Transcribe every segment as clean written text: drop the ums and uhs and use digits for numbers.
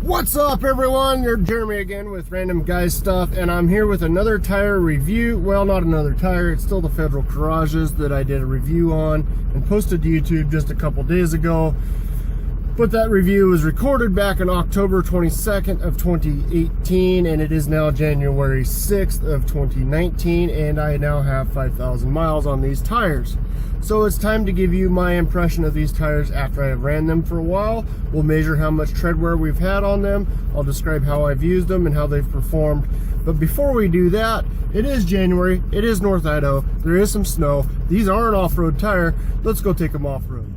What's up, everyone? You're Jeremy again with Random Guy Stuff, and I'm here with another tire review. Well, not another tire, it's still the Federal Couragias that I did a review on and posted to YouTube just a couple days ago. But that review was recorded back on October 22nd of 2018, and it is now January 6th of 2019, and I now have 5,000 miles on these tires. So it's time to give you my impression of these tires after I have ran them for a while. We'll measure how much tread wear we've had on them. I'll describe how I've used them and how they've performed. But before we do that, it is January, it is North Idaho, there is some snow. These are an off-road tire. Let's go take them off-road.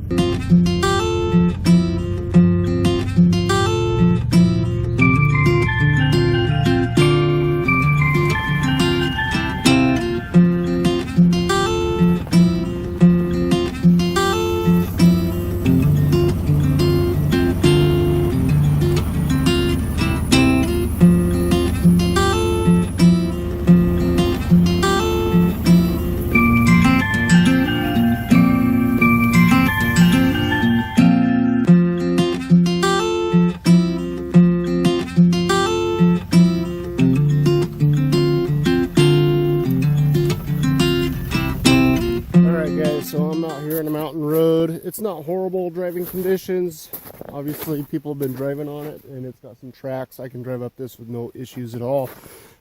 So I'm out here on a mountain road. It's not horrible driving conditions. Obviously people have been driving on it and it's got some tracks. I can drive up this with no issues at all.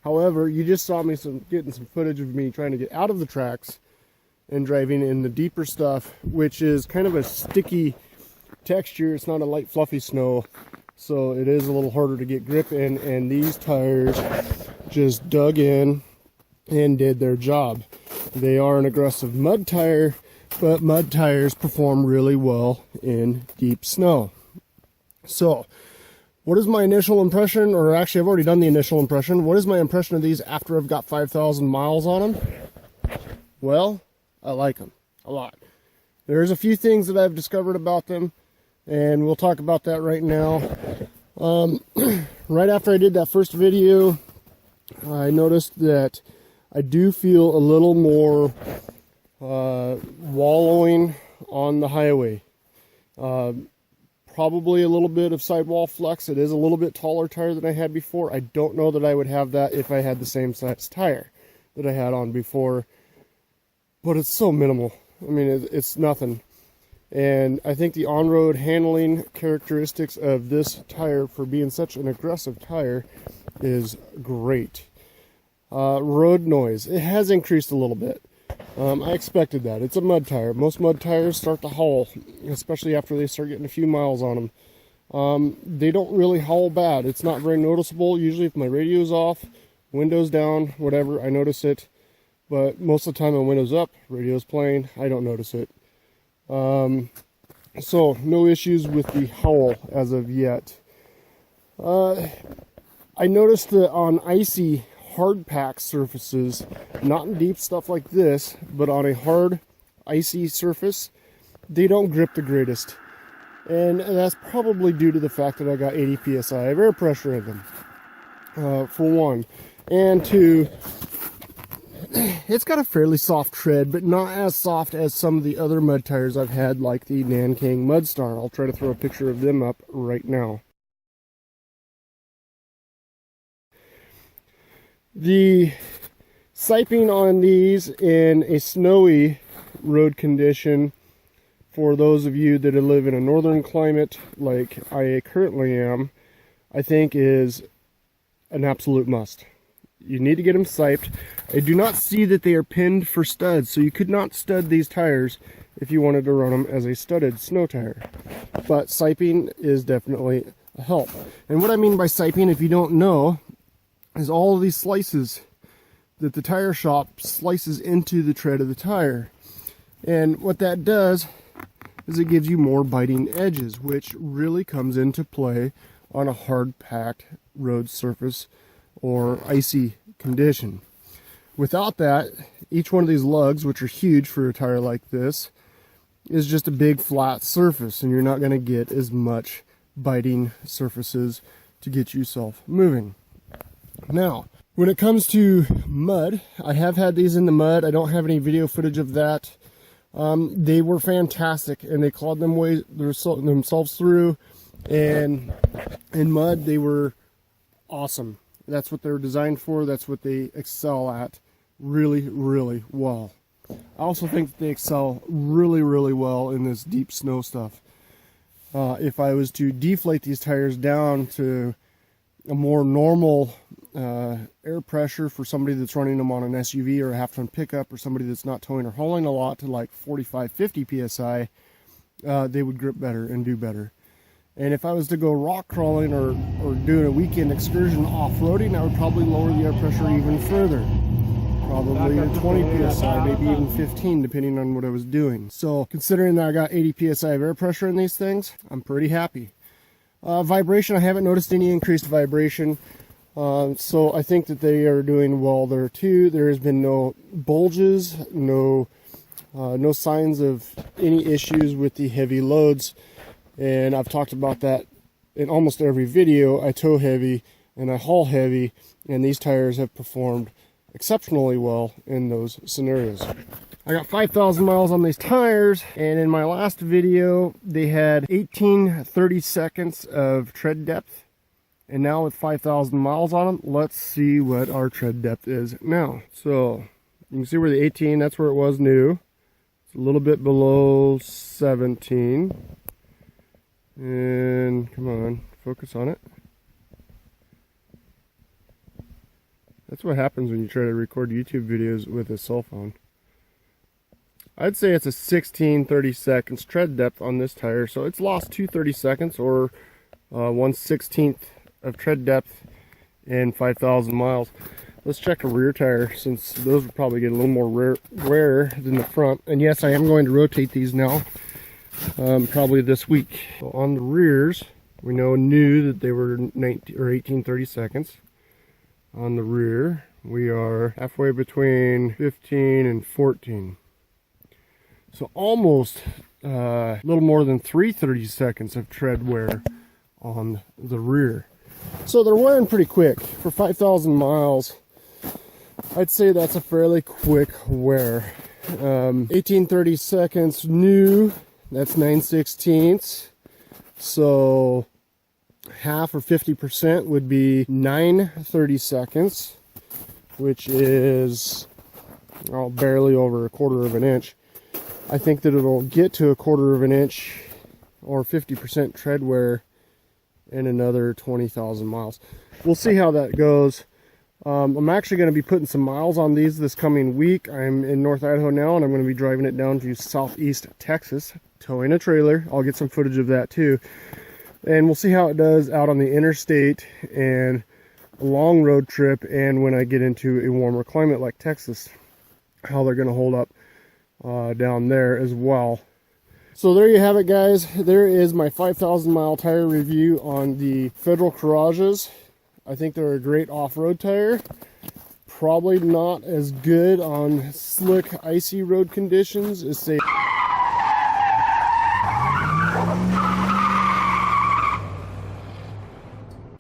However, you just saw me getting some footage of me trying to get out of the tracks and driving in the deeper stuff, which is kind of a sticky texture. It's not a light fluffy snow, so it is a little harder to get grip in, and these tires just dug in and did their job. They are an aggressive mud tire, but mud tires perform really well in deep snow. So, what is my initial impression? Or actually, I've already done the initial impression. What is my impression of these after I've got 5,000 miles on them? Well, I like them a lot. There's a few things that I've discovered about them, and we'll talk about that right now. Right after I did that first video, I noticed that I do feel a little more wallowing on the highway. Probably a little bit of sidewall flex. It is a little bit taller tire than I had before. I don't know that I would have that if I had the same size tire that I had on before, but it's so minimal. I mean, it's nothing. And I think the on-road handling characteristics of this tire for being such an aggressive tire is great. Road noise, it has increased a little bit. I expected that. It's a mud tire. Most mud tires start to howl, especially after they start getting a few miles on them. They don't really howl bad. It's not very noticeable. Usually if my radio's off, windows down, whatever, I notice it. But most of the time my window's up, radio's playing, I don't notice it. So no issues with the howl as of yet. I noticed that on icy hard pack surfaces, not in deep stuff like this, but on a hard icy surface, they don't grip the greatest. And that's probably due to the fact that I got 80 psi of air pressure in them, for one. And two, it's got a fairly soft tread, but not as soft as some of the other mud tires I've had, like the Nanking Mudstar. I'll try to throw a picture of them up right now. The siping on these in a snowy road condition, for those of you that live in a northern climate like I currently am, I think is an absolute must. You need to get them siped. I do not see that they are pinned for studs, so you could not stud these tires if you wanted to run them as a studded snow tire. But siping is definitely a help. And what I mean by siping, if you don't know, is all of these slices that the tire shop slices into the tread of the tire. And what that does is it gives you more biting edges, which really comes into play on a hard packed road surface or icy condition. Without that, each one of these lugs, which are huge for a tire like this, is just a big flat surface, and you're not going to get as much biting surfaces to get yourself moving. Now, when it comes to mud, I have had these in the mud. I don't have any video footage of that. They were fantastic, and they clawed themselves through. And in mud, they were awesome. That's what they were designed for. That's what they excel at really, really well. I also think that they excel really, really well in this deep snow stuff. If I was to deflate these tires down to a more normal air pressure for somebody that's running them on an SUV or a half-ton pickup, or somebody that's not towing or hauling a lot, to like 45-50 psi, they would grip better and do better. And if I was to go rock crawling or doing a weekend excursion off-roading, I would probably lower the air pressure even further. Probably to 20 psi, maybe even 15, depending on what I was doing. So considering that I got 80 psi of air pressure in these things, I'm pretty happy. Vibration, I haven't noticed any increased vibration. So I think that they are doing well there too. There has been no bulges, no signs of any issues with the heavy loads. And I've talked about that in almost every video. I tow heavy and I haul heavy, and these tires have performed exceptionally well in those scenarios. I got 5,000 miles on these tires, and in my last video they had 30 seconds of tread depth, and now with 5,000 miles on them, let's see what our tread depth is now. So you can see where the 18, that's where it was new. It's a little bit below 17, and come on, focus on it. That's what happens when you try to record YouTube videos with a cell phone. I'd say it's a 30 seconds tread depth on this tire, so it's lost 30 seconds, or 1/16 of tread depth in 5,000 miles. Let's check a rear tire, since those would probably get a little more wear than the front. And yes, I am going to rotate these now, probably this week. So on the rears, we knew that they were 30 seconds. On the rear, we are halfway between 15 and 14. So almost a little more than 30 seconds of tread wear on the rear. So they're wearing pretty quick. For 5,000 miles, I'd say that's a fairly quick wear. 30 seconds new, that's 9/16. So half, or 50%, would be 30 seconds, which is barely over 1/4 of an inch. I think that it'll get to 1/4 of an inch, or 50% tread wear, in another 20,000 miles. We'll see how that goes. I'm actually going to be putting some miles on these this coming week. I'm in North Idaho now, and I'm going to be driving it down to southeast Texas, towing a trailer. I'll get some footage of that too. And we'll see how it does out on the interstate and a long road trip, and when I get into a warmer climate like Texas, how they're going to hold up down there as well. So there you have it, guys. There is my 5,000 mile tire review on the Federal Couragias. I think they're a great off-road tire. Probably not as good on slick, icy road conditions as, say,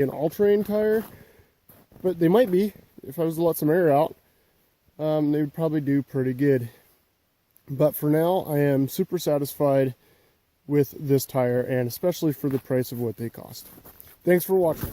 an all-terrain tire, but they might be. If I was to let some air out, they would probably do pretty good. But for now, I am super satisfied with this tire, and especially for the price of what they cost. Thanks for watching.